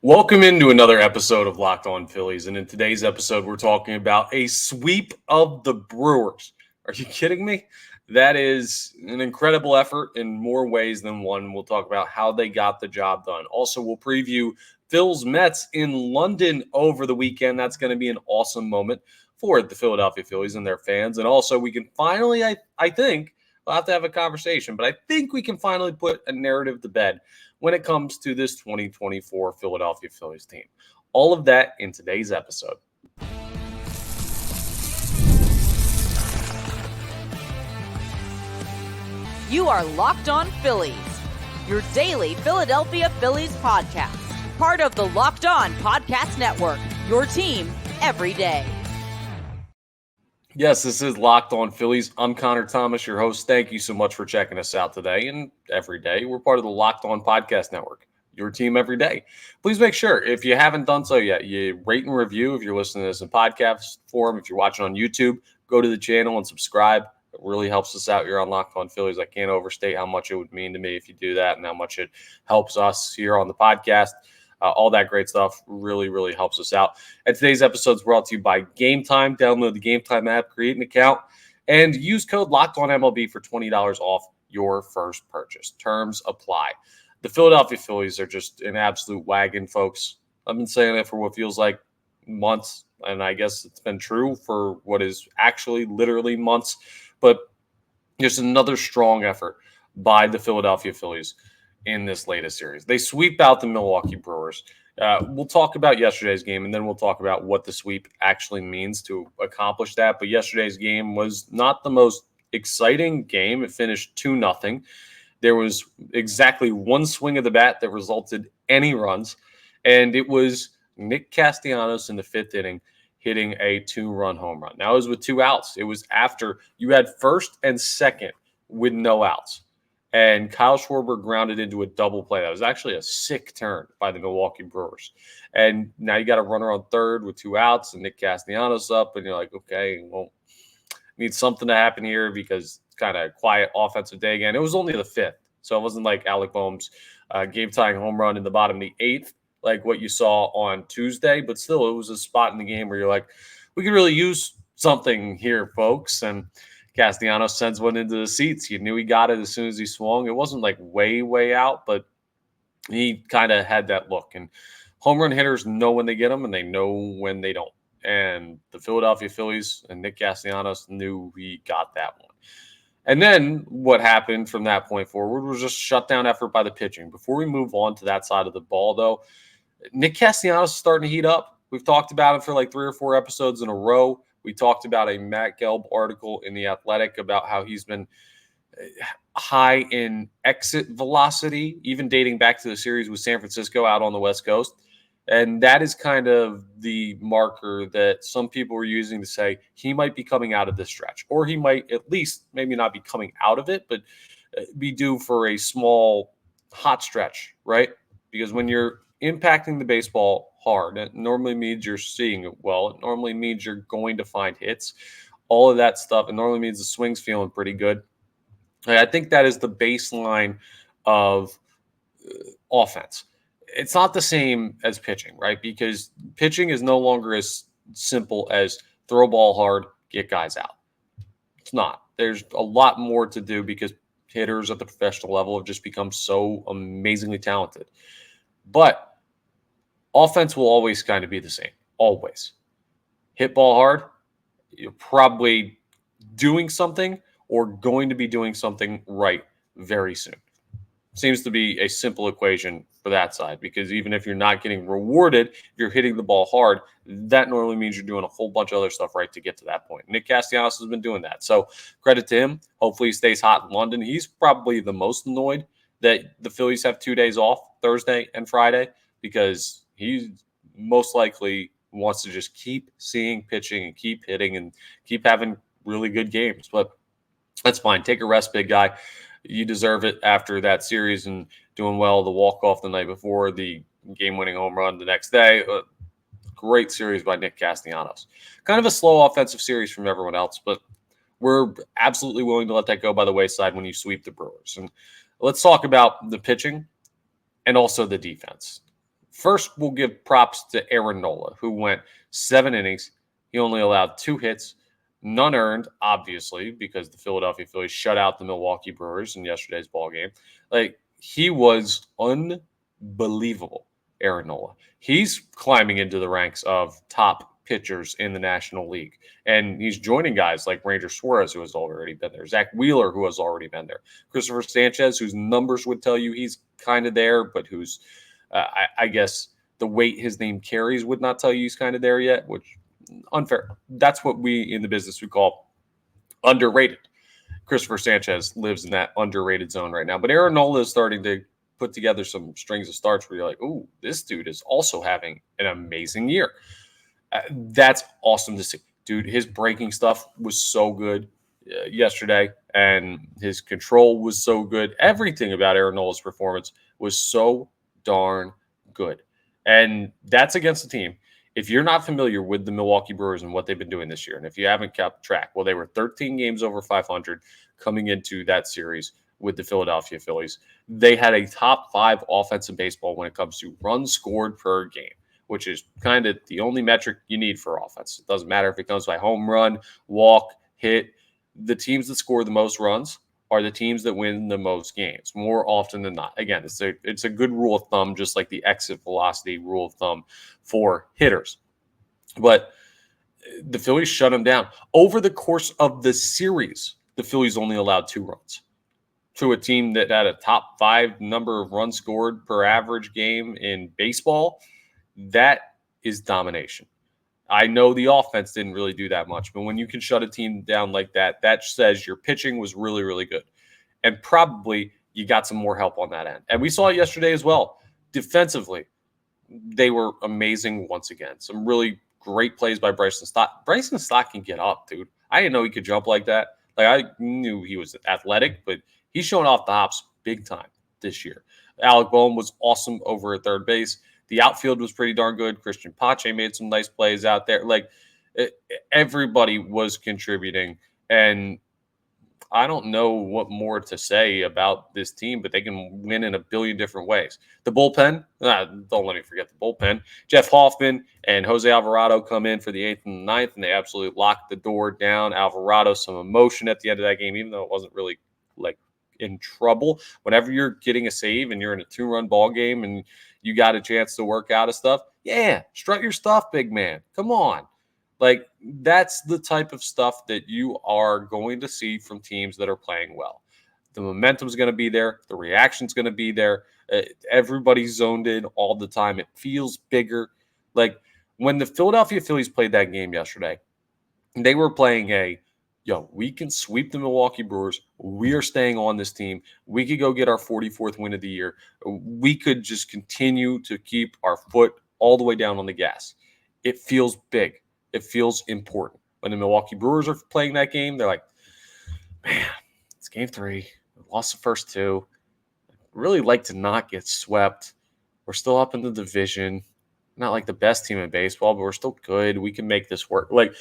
Welcome into another episode of Locked On Phillies. And in today's episode, we're talking about a sweep of the Brewers. Are you kidding me? That is an incredible effort in more ways than one. We'll talk about how they got the job done. Also, we'll preview Phil's Mets in London over the weekend. That's going to be an awesome moment for the Philadelphia Phillies and their fans. And also, we can finally, I think, we'll have to have a conversation, but I think we can finally put a narrative to bed when it comes to this 2024 Philadelphia Phillies team. All of that in today's episode. You are Locked On Phillies, your daily Philadelphia Phillies podcast. Part of the Locked On Podcast Network, your team every day. Yes, this is Locked On Phillies. I'm Connor Thomas, your host. Thank you so much for checking us out today and every day. We're part of the Locked On Podcast Network, your team every day. Please make sure, if you haven't done so yet, you rate and review if you're listening to this in podcast form. If you're watching on YouTube, go to the channel and subscribe. It really helps us out here on Locked On Phillies. I can't overstate how much it would mean to me if you do that and how much it helps us here on the podcast. All that great stuff really, really helps us out. And today's episode is brought to you by GameTime. Download the GameTime app, create an account, and use code LOCKEDONMLB for $20 off your first purchase. Terms apply. The Philadelphia Phillies are just an absolute wagon, folks. I've been saying that for what feels like months, and I guess it's been true for what is actually literally months. But just another strong effort by the Philadelphia Phillies in this latest series. They sweep out the Milwaukee Brewers. We'll talk about yesterday's game, and then we'll talk about what the sweep actually means to accomplish that. But yesterday's game was not the most exciting game. It finished 2-0. There was exactly one swing of the bat that resulted any runs, and it was Nick Castellanos in the fifth inning hitting a 2-run home run. Now, it was with 2 outs. It was after you had first and second with no outs. And Kyle Schwarber grounded into a double play. That was actually a sick turn by the Milwaukee Brewers. And now you got a runner on third with 2 outs and Nick Castellanos up. And you're like, okay, well, need something to happen here because it's kind of a quiet offensive day again. It was only the 5th. So it wasn't like Alec Boehm's game-tying home run in the bottom of the 8th, like what you saw on Tuesday. But still, it was a spot in the game where you're like, we could really use something here, folks. And Castellanos sends one into the seats. You knew he got it as soon as he swung. It wasn't like way out, but he kind of had that look. And home run hitters know when they get them, and they know when they don't. And the Philadelphia Phillies and Nick Castellanos knew he got that one. And then what happened from that point forward was just shutdown effort by the pitching. Before we move on to that side of the ball, though, Nick Castellanos is starting to heat up. We've talked about it for like 3 or 4 episodes in a row. We talked about a Matt Gelb article in The Athletic about how he's been high in exit velocity, even dating back to the series with San Francisco out on the West Coast. And that is kind of the marker that some people are using to say he might be coming out of this stretch, or he might at least maybe not be coming out of it, but be due for a small hot stretch, right? Because when you're impacting the baseball hard, it normally means you're seeing it well. It normally means you're going to find hits, all of that stuff. It normally means the swing's feeling pretty good. I think that is the baseline of offense. It's not the same as pitching, right? Because pitching is no longer as simple as throw ball hard, get guys out. It's not. There's a lot more to do because hitters at the professional level have just become so amazingly talented. But offense will always kind of be the same. Always. Hit ball hard, you're probably doing something or going to be doing something right very soon. Seems to be a simple equation for that side, because even if you're not getting rewarded, if you're hitting the ball hard, that normally means you're doing a whole bunch of other stuff right to get to that point. Nick Castellanos has been doing that. So credit to him. Hopefully he stays hot in London. He's probably the most annoyed that the Phillies have 2 days off, Thursday and Friday, because he most likely wants to just keep seeing pitching and keep hitting and keep having really good games. But that's fine. Take a rest, big guy. You deserve it after that series and doing well, the walk-off the night before, the game-winning home run the next day. Great series by Nick Castellanos. Kind of a slow offensive series from everyone else, but we're absolutely willing to let that go by the wayside when you sweep the Brewers. And let's talk about the pitching and also the defense. First, we'll give props to Aaron Nola, who went 7 innings. He only allowed 2 hits, none earned, obviously, because the Philadelphia Phillies shut out the Milwaukee Brewers in yesterday's ball game. Like, he was unbelievable, Aaron Nola. He's climbing into the ranks of top pitchers in the National League. And he's joining guys like Ranger Suarez, who has already been there, Zach Wheeler, who has already been there, Christopher Sanchez, whose numbers would tell you he's kind of there, but who's, I guess, the weight his name carries would not tell you he's kind of there yet, which unfair. That's what we in the business would call underrated. Christopher Sanchez lives in that underrated zone right now. But Aaron Nola is starting to put together some strings of starts where you're like, ooh, this dude is also having an amazing year. That's awesome to see. Dude, his breaking stuff was so good yesterday, and his control was so good. Everything about Aaron Nola's performance was so darn good. And that's against the team. If you're not familiar with the Milwaukee Brewers and what they've been doing this year, and if you haven't kept track, well, they were 13 games over 500 coming into that series with the Philadelphia Phillies. They had a top 5 offense in baseball when it comes to runs scored per game, which is kind of the only metric you need for offense. It doesn't matter if it comes by home run, walk, hit. The teams that score the most runs are the teams that win the most games more often than not. Again, it's a good rule of thumb, just like the exit velocity rule of thumb for hitters. But the Phillies shut them down. Over the course of the series, the Phillies only allowed 2 runs to a team that had a top 5 number of runs scored per average game in baseball. That is domination. I know the offense didn't really do that much, but when you can shut a team down like that, that says your pitching was really, really good. And probably you got some more help on that end. And we saw it yesterday as well. Defensively, they were amazing once again. Some really great plays by Bryson Stott. Bryson Stott can get up, dude. I didn't know he could jump like that. Like, I knew he was athletic, but he's showing off the hops big time this year. Alec Boehm was awesome over at third base. The outfield was pretty darn good. Christian Pache made some nice plays out there. Like, everybody was contributing. And I don't know what more to say about this team, but they can win in a billion different ways. The bullpen, don't let me forget the bullpen. Jeff Hoffman and Jose Alvarado come in for the 8th and 9th, and they absolutely locked the door down. Alvarado, some emotion at the end of that game, even though it wasn't really like in trouble. Whenever you're getting a save and you're in a 2-run ball game and you got a chance to work out of stuff, yeah, strut your stuff, big man. Come on. Like, that's the type of stuff that you are going to see from teams that are playing well. The momentum's going to be there. The reaction's going to be there. Everybody's zoned in all the time. It feels bigger. Like, when the Philadelphia Phillies played that game yesterday, they were playing we can sweep the Milwaukee Brewers. We are staying on this team. We could go get our 44th win of the year. We could just continue to keep our foot all the way down on the gas. It feels big. It feels important. When the Milwaukee Brewers are playing that game, they're like, man, it's game 3. We lost the first 2. I'd really like to not get swept. We're still up in the division. Not like the best team in baseball, but we're still good. We can make this work. Like,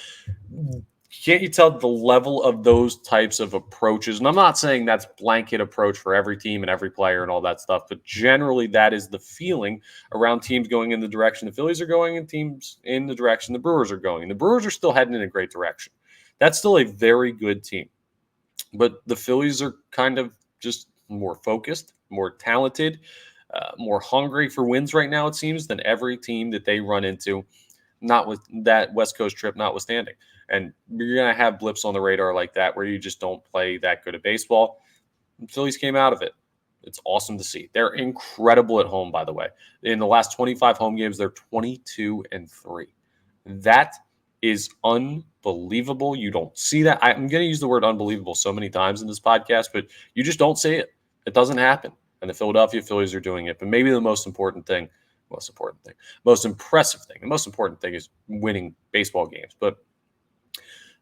can't you tell the level of those types of approaches? And I'm not saying that's blanket approach for every team and every player and all that stuff, but generally that is the feeling around teams going in the direction the Phillies are going and teams in the direction the Brewers are going. And the Brewers are still heading in a great direction. That's still a very good team. But the Phillies are kind of just more focused, more talented, more hungry for wins right now, it seems, than every team that they run into, not with that West Coast trip notwithstanding. And you're going to have blips on the radar like that where you just don't play that good at baseball. The Phillies came out of it. It's awesome to see. They're incredible at home, by the way. In the last 25 home games, they're 22-3. That is unbelievable. You don't see that. I'm going to use the word unbelievable so many times in this podcast, but you just don't see it. It doesn't happen. And the Philadelphia Phillies are doing it. But maybe the most impressive thing, the most important thing is winning baseball games. But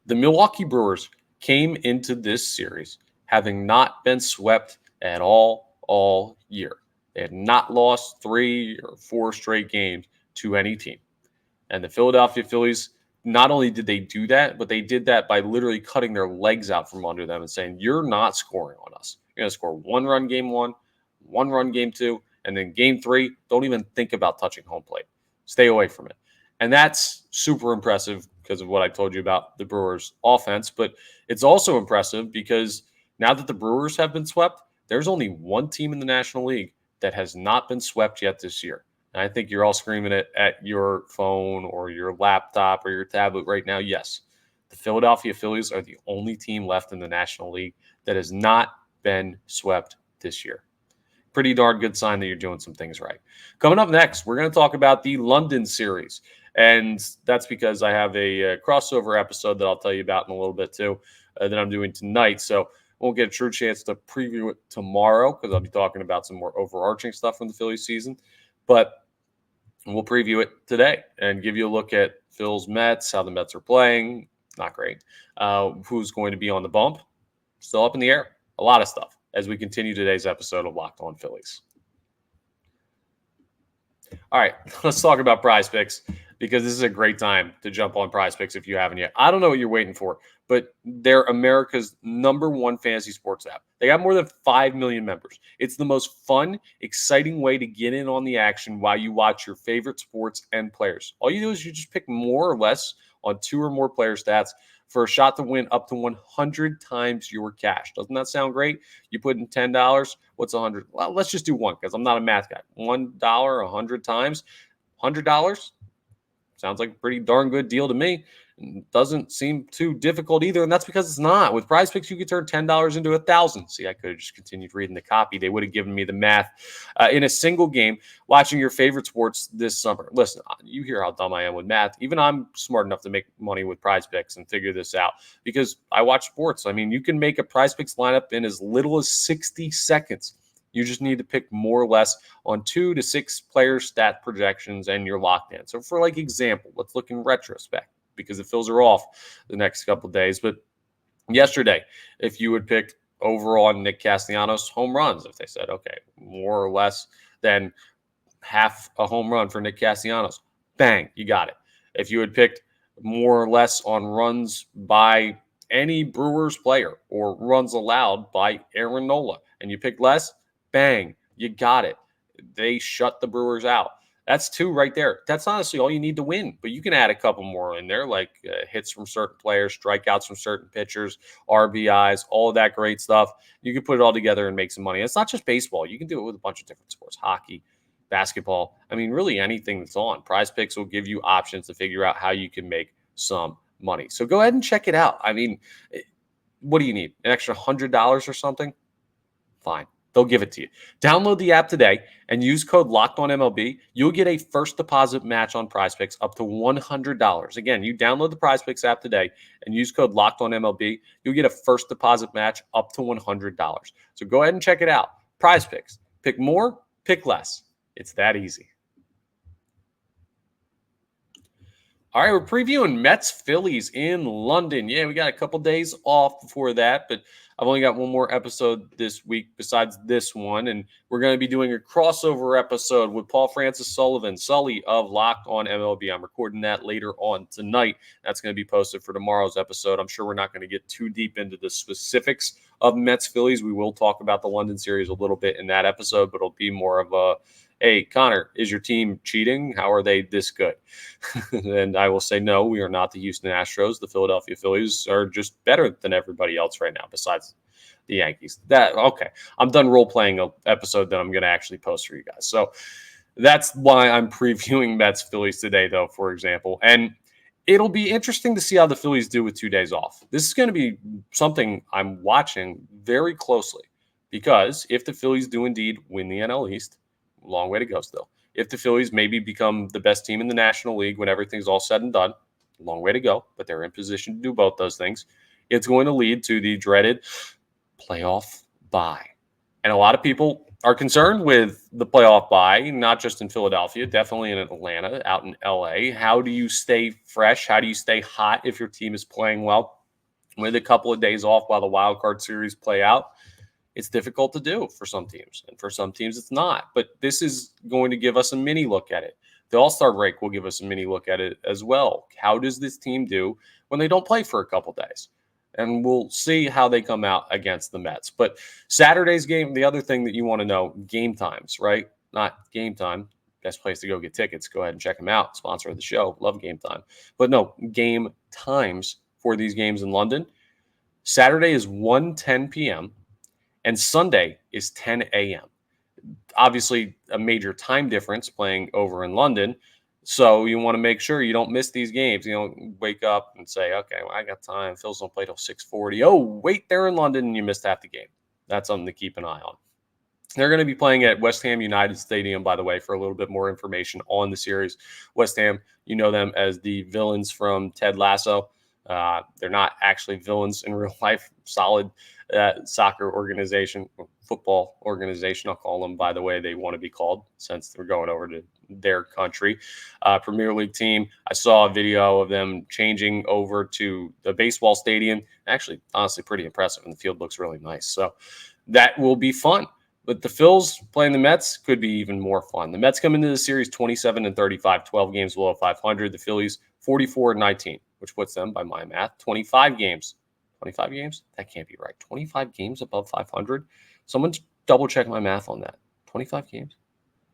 the Milwaukee Brewers came into this series having not been swept at all year. They had not lost 3 or 4 straight games to any team. And the Philadelphia Phillies, not only did they do that, but they did that by literally cutting their legs out from under them and saying, you're not scoring on us. You're going to score 1 run game 1, 1 run game 2, And then game 3, don't even think about touching home plate. Stay away from it. And that's super impressive because of what I told you about the Brewers' offense. But it's also impressive because now that the Brewers have been swept, there's only one team in the National League that has not been swept yet this year. And I think you're all screaming it at your phone or your laptop or your tablet right now. Yes, the Philadelphia Phillies are the only team left in the National League that has not been swept this year. Pretty darn good sign that you're doing some things right. Coming up next, we're going to talk about the London series. And that's because I have a crossover episode that I'll tell you about in a little bit too that I'm doing tonight. So won't get a true chance to preview it tomorrow because I'll be talking about some more overarching stuff from the Phillies season. But we'll preview it today and give you a look at Phil's Mets, how the Mets are playing. Not great. Who's going to be on the bump? Still up in the air. A lot of stuff as we continue today's episode of Locked On Phillies. All right, let's talk about PrizePicks because this is a great time to jump on PrizePicks if you haven't yet. I don't know what you're waiting for, but they're America's #1 fantasy sports app. They got more than 5 million members. It's the most fun, exciting way to get in on the action while you watch your favorite sports and players. All you do is you just pick more or less on 2 or more player stats for a shot to win up to 100 times your cash. Doesn't that sound great? You put in $10. What's 100? Well, let's just do one because I'm not a math guy. $1, 100 times, $100. Sounds like a pretty darn good deal to me. Doesn't seem too difficult either, and that's because it's not. With PrizePicks, you could turn $10 into $1,000. See, I could have just continued reading the copy. They would have given me the math in a single game watching your favorite sports this summer. Listen, you hear how dumb I am with math. Even I'm smart enough to make money with PrizePicks and figure this out because I watch sports. I mean, you can make a PrizePicks lineup in as little as 60 seconds. You just need to pick more or less on 2 to 6 player stat projections and you're locked in. So for like example, let's look in retrospect because the Phils are off the next couple of days. But yesterday, if you would pick overall on Nick Castellanos home runs, if they said, okay, more or less than half a home run for Nick Castellanos, bang, you got it. If you had picked more or less on runs by any Brewers player or runs allowed by Aaron Nola, and you picked less, bang, you got it. They shut the Brewers out. That's 2 right there. That's honestly all you need to win. But you can add a couple more in there, like hits from certain players, strikeouts from certain pitchers, RBIs, all of that great stuff. You can put it all together and make some money. It's not just baseball. You can do it with a bunch of different sports, hockey, basketball. I mean, really anything that's on. PrizePicks will give you options to figure out how you can make some money. So go ahead and check it out. I mean, what do you need? An extra $100 or something? Fine. They'll give it to you. Download the app today and use code LOCKEDONMLB. You'll get a first deposit match on PrizePicks up to $100. Again, you download the PrizePicks app today and use code LOCKEDONMLB. You'll get a first deposit match up to $100. So go ahead and check it out. PrizePicks. Pick more, pick less. It's that easy. All right, we're previewing Mets Phillies in London. Yeah, we got a couple days off before that, but I've only got one more episode this week besides this one, and we're going to be doing a crossover episode with Paul Francis Sullivan, Sully of Locked On MLB. I'm recording that later on tonight. That's going to be posted for tomorrow's episode. I'm sure we're not going to get too deep into the specifics of Mets Phillies. We will talk about the London series a little bit in that episode, but it'll be more of a, hey, Connor, is your team cheating? How are they this good? And I will say, no, we are not the Houston Astros. The Philadelphia Phillies are just better than everybody else right now besides the Yankees. Okay, I'm done role-playing an episode that I'm going to actually post for you guys. So that's why I'm previewing Mets Phillies today, though, for example. And it'll be interesting to see how the Phillies do with 2 days off. This is going to be something I'm watching very closely because if the Phillies do indeed win the NL East, long way to go still. If the Phillies maybe become the best team in the National League when everything's all said and done, long way to go, but they're in position to do both those things. It's going to lead to the dreaded playoff bye. And a lot of people are concerned with the playoff bye, not just in Philadelphia, definitely in Atlanta, out in LA. How do you stay fresh? How do you stay hot if your team is playing well with a couple of days off while the wild card series play out? It's difficult to do for some teams, and for some teams it's not. But this is going to give us a mini look at it. The All-Star break will give us a mini look at it as well. How does this team do when they don't play for a couple days? And we'll see how they come out against the Mets. But Saturday's game, the other thing that you want to know, game times, right? not GameTime. Best place to go get tickets. Go ahead and check them out. Sponsor of the show. Love GameTime. But no, game times for these games in London. Saturday is 1:10 p.m. and Sunday is 10 a.m. Obviously, a major time difference playing over in London. So you want to make sure you don't miss these games. You don't wake up and say, okay, well, I got time. Phil's don't play till 6:40. Oh, wait, they're in London and you missed half the game. That's something to keep an eye on. They're going to be playing at West Ham United Stadium, by the way, for a little bit more information on the series. West Ham, you know them as the villains from Ted Lasso. They're not actually villains in real life. Solid soccer organization, football organization, I'll call them by the way they want to be called since they're going over to their country. Premier League team. I saw a video of them changing over to the baseball stadium. Actually, honestly, pretty impressive, and the field looks really nice. So that will be fun. But the Phils playing the Mets could be even more fun. The Mets come into the series 27-35, 12 games below 500. The Phillies 44-19, which puts them, by my math, 25 games. 25 games? That can't be right. 25 games above 500? Someone double check my math on that. 25 games?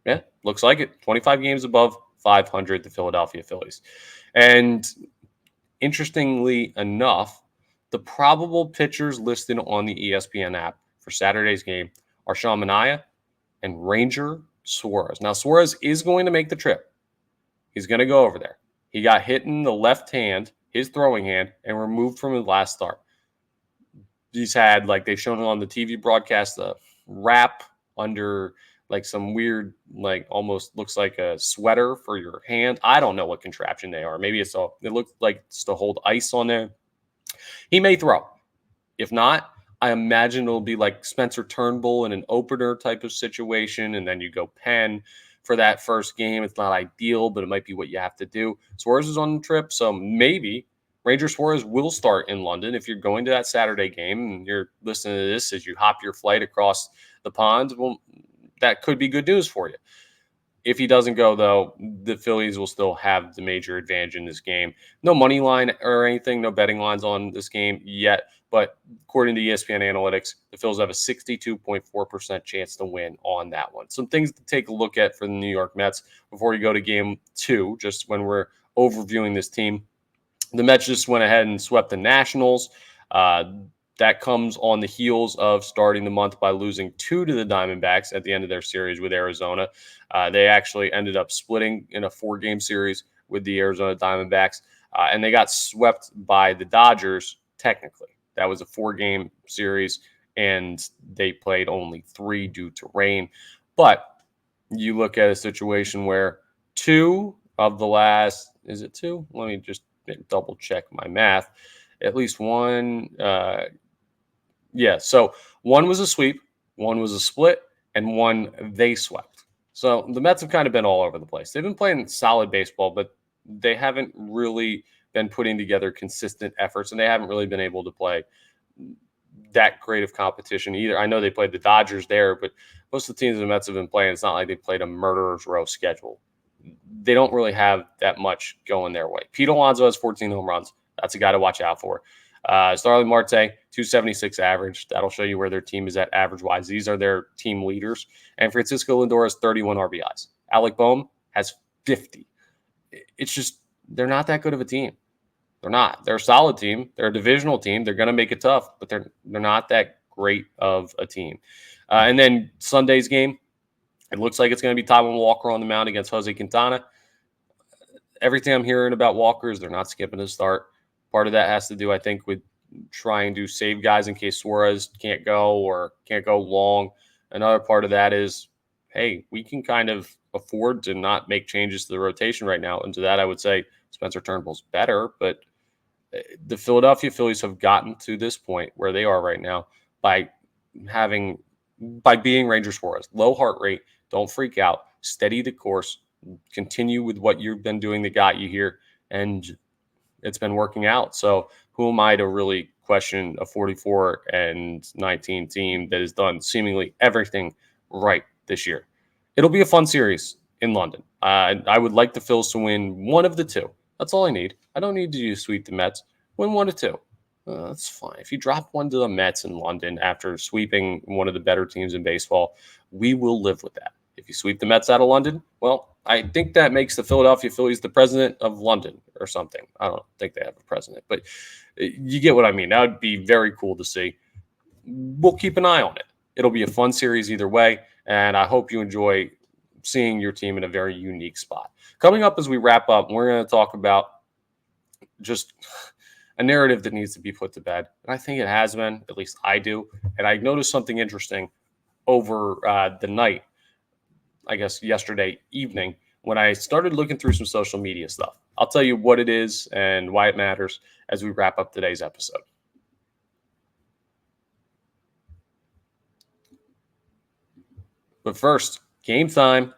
Yeah, looks like it. 25 games above 500, the Philadelphia Phillies. And interestingly enough, the probable pitchers listed on the ESPN app for Saturday's game are Sean Manaea and Ranger Suarez. Now, Suarez is going to make the trip. He's going to go over there. He got hit in the left hand, his throwing hand, and removed from his last start. He's had, like they've shown it on the TV broadcast, a wrap under like some weird, like almost looks like a sweater for your hand. I don't know what contraption they are. Maybe it looks like it's to hold ice on there. He may throw. If not, I imagine it'll be like Spencer Turnbull in an opener type of situation, and then you go Penn for that first game. It's not ideal, but it might be what you have to do. Suarez is on the trip, so maybe Ranger Suarez will start in London. If you're going to that Saturday game and you're listening to this as you hop your flight across the pond, well, that could be good news for you. If he doesn't go, though, the Phillies will still have the major advantage in this game. No money line or anything, no betting lines on this game yet. But according to ESPN Analytics, the Phillies have a 62.4% chance to win on that one. Some things to take a look at for the New York Mets before you go to game 2, just when we're overviewing this team. The Mets just went ahead and swept the Nationals. That comes on the heels of starting the month by losing 2 to the Diamondbacks at the end of their series with Arizona. They actually ended up splitting in a 4-game series with the Arizona Diamondbacks, and they got swept by the Dodgers technically. That was a 4-game series, and they played only 3 due to rain. But you look at a situation where 2 of the last, is it 2? Let me just double check my math. At least one, so one was a sweep, one was a split, and one they swept. So the Mets have kind of been all over the place. They've been playing solid baseball, but they haven't really been putting together consistent efforts, and they haven't really been able to play that great of competition either. I know they played the Dodgers there, but most of the teams the Mets have been playing, it's not like they played a murderer's row schedule. They don't really have that much going their way. Pete Alonso has 14 home runs. That's a guy to watch out for. Starling Marte, 276 average. That'll show you where their team is at average-wise. These are their team leaders. And Francisco Lindor has 31 RBIs. Alec Boehm has 50. It's just they're not that good of a team. They're not. They're a solid team. They're a divisional team. They're going to make it tough, but they're not that great of a team. And then Sunday's game, it looks like it's going to be Taijuan Walker on the mound against Jose Quintana. Everything I'm hearing about Walker is they're not skipping his start. Part of that has to do, I think, with trying to save guys in case Suarez can't go or can't go long. Another part of that is, hey, we can kind of afford to not make changes to the rotation right now. And to that, I would say Spencer Turnbull's better, but the Philadelphia Phillies have gotten to this point where they are right now by being Ranger Suarez. Low heart rate, don't freak out, steady the course, continue with what you've been doing that got you here, and it's been working out. So who am I to really question a 44-19 team that has done seemingly everything right this year? It'll be a fun series in London. I would like the Phils to win one of the 2. That's all I need. I don't need you to sweep the Mets. Win 1 or 2. That's fine. If you drop 1 to the Mets in London after sweeping one of the better teams in baseball, we will live with that. If you sweep the Mets out of London, well, I think that makes the Philadelphia Phillies the president of London or something. I don't think they have a president, but you get what I mean. That would be very cool to see. We'll keep an eye on it. It'll be a fun series either way, and I hope you enjoy seeing your team in a very unique spot. Coming up as we wrap up, we're going to talk about just a narrative that needs to be put to bed. And I think it has been, at least I do. And I noticed something interesting over the night, I guess yesterday evening, when I started looking through some social media stuff. I'll tell you what it is and why it matters as we wrap up today's episode. But first, GameTime.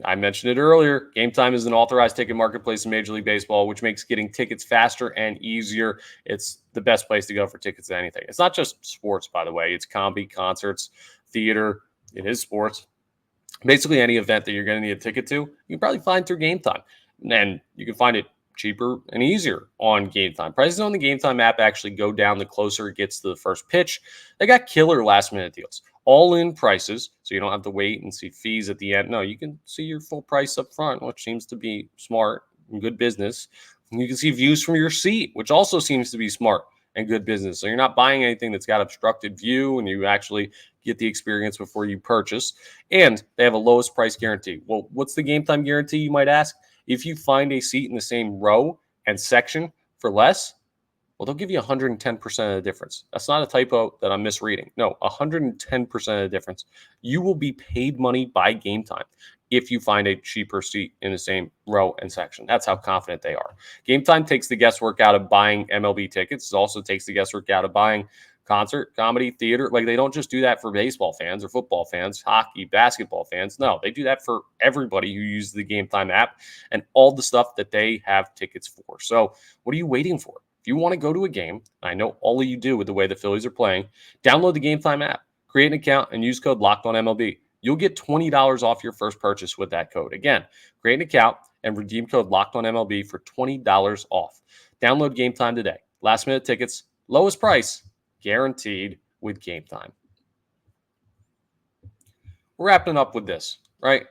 I mentioned it earlier. GameTime is an authorized ticket marketplace in Major League Baseball, which makes getting tickets faster and easier. It's the best place to go for tickets to anything. It's not just sports, by the way. It's comedy, concerts, theater. It is sports. Basically, any event that you're going to need a ticket to, you can probably find through GameTime. And you can find it cheaper and easier on GameTime. Prices on the GameTime app actually go down the closer it gets to the first pitch. They got killer last-minute deals. All-in prices, so you don't have to wait and see fees at the end. No, you can see your full price up front, which seems to be smart and good business. And you can see views from your seat, which also seems to be smart and good business. So you're not buying anything that's got obstructed view, and you actually get the experience before you purchase. And they have a lowest price guarantee. Well, what's the GameTime guarantee, you might ask? If you find a seat in the same row and section for less, well, they'll give you 110% of the difference. That's not a typo that I'm misreading. No, 110% of the difference. You will be paid money by GameTime if you find a cheaper seat in the same row and section. That's how confident they are. GameTime takes the guesswork out of buying MLB tickets. It also takes the guesswork out of buying concert, comedy, theater. Like, they don't just do that for baseball fans or football fans, hockey, basketball fans. No, they do that for everybody who uses the GameTime app and all the stuff that they have tickets for. So what are you waiting for? If you want to go to a game, I know all of you do with the way the Phillies are playing, download the GameTime app, create an account, and use code LOCKEDONMLB. You'll get $20 off your first purchase with that code. Again, create an account and redeem code LOCKEDONMLB for $20 off. Download GameTime today. Last-minute tickets, lowest price, guaranteed with GameTime. We're wrapping up with this, right?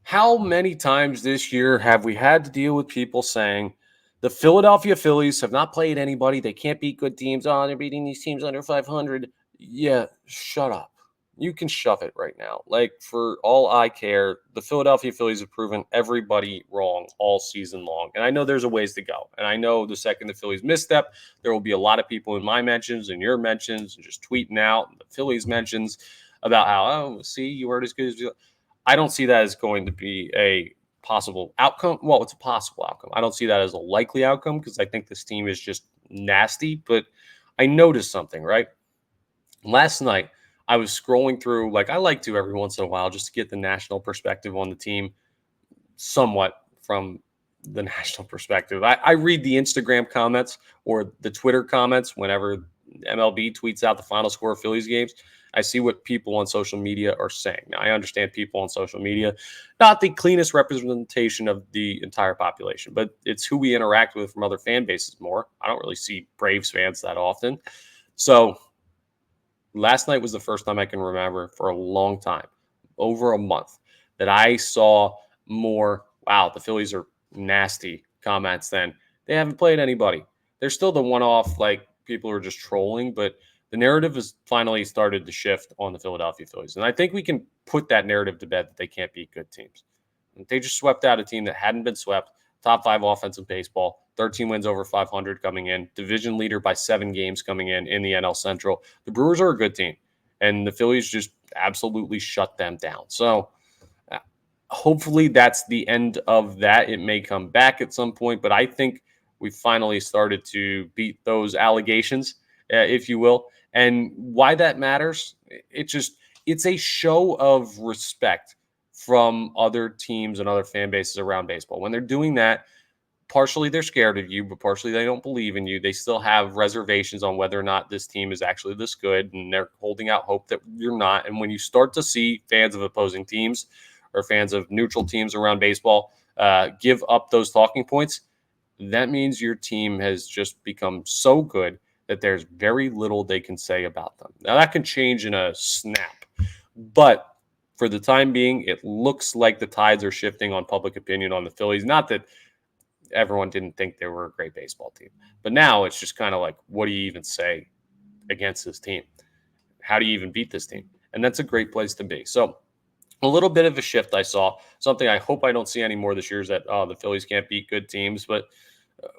How many times this year have we had to deal with people saying, the Philadelphia Phillies have not played anybody. They can't beat good teams. Oh, they're beating these teams under 500. Yeah, shut up. You can shove it right now. Like, for all I care, the Philadelphia Phillies have proven everybody wrong all season long. And I know there's a ways to go. And I know the second the Phillies misstep, there will be a lot of people in my mentions and your mentions and just tweeting out the Phillies mentions about how, oh, see, you weren't as good as you. I don't see that as going to be a possible outcome. Well, it's a possible outcome. I don't see that as a likely outcome because I think this team is just nasty. But I noticed something, right? Last night, I was scrolling through, like I like to every once in a while, just to get the national perspective on the team somewhat from the national perspective. I read the Instagram comments or the Twitter comments whenever MLB tweets out the final score of Phillies games. I see what people on social media are saying. Now, I understand people on social media, not the cleanest representation of the entire population, but it's who we interact with from other fan bases more. I don't really see Braves fans that often. So last night was the first time I can remember for a long time, over a month, that I saw more, wow, the Phillies are nasty comments than they haven't played anybody. They're still the one-off, like, people are just trolling, but the narrative has finally started to shift on the Philadelphia Phillies. And I think we can put that narrative to bed that they can't beat good teams. They just swept out a team that hadn't been swept, top 5 offense in baseball, 13 wins over 500 coming in, division leader by 7 games coming in the NL Central. The Brewers are a good team, and the Phillies just absolutely shut them down. So hopefully that's the end of that. It may come back at some point, but I think we finally started to beat those allegations, if you will. And why that matters, it's a show of respect from other teams and other fan bases around baseball. When they're doing that, partially they're scared of you, but partially they don't believe in you. They still have reservations on whether or not this team is actually this good, and they're holding out hope that you're not. And when you start to see fans of opposing teams or fans of neutral teams around baseball give up those talking points, that means your team has just become so good that there's very little they can say about them. Now, that can change in a snap, but for the time being, it looks like the tides are shifting on public opinion on the Phillies. Not that everyone didn't think they were a great baseball team, but now it's just kind of like, what do you even say against this team? How do you even beat this team? And that's a great place to be. So a little bit of a shift I saw. Something I hope I don't see anymore this year is that the Phillies can't beat good teams, but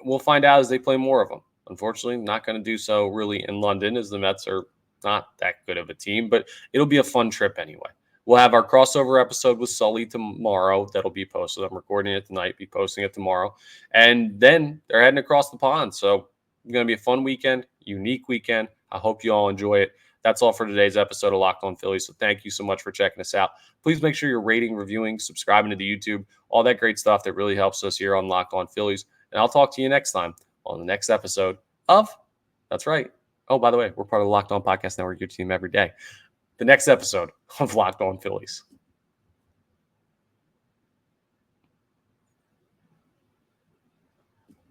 we'll find out as they play more of them. Unfortunately, not going to do so really in London, as the Mets are not that good of a team, but it'll be a fun trip anyway. We'll have our crossover episode with Sully tomorrow that'll be posted. I'm recording it tonight, be posting it tomorrow. And then they're heading across the pond. So it's going to be a fun weekend, unique weekend. I hope you all enjoy it. That's all for today's episode of Locked On Phillies. So thank you so much for checking us out. Please make sure you're rating, reviewing, subscribing to the YouTube, all that great stuff that really helps us here on Locked On Phillies. And I'll talk to you next time on the next episode of, that's right. Oh, by the way, we're part of the Locked On Podcast Network, your team every day. The next episode of Locked On Phillies.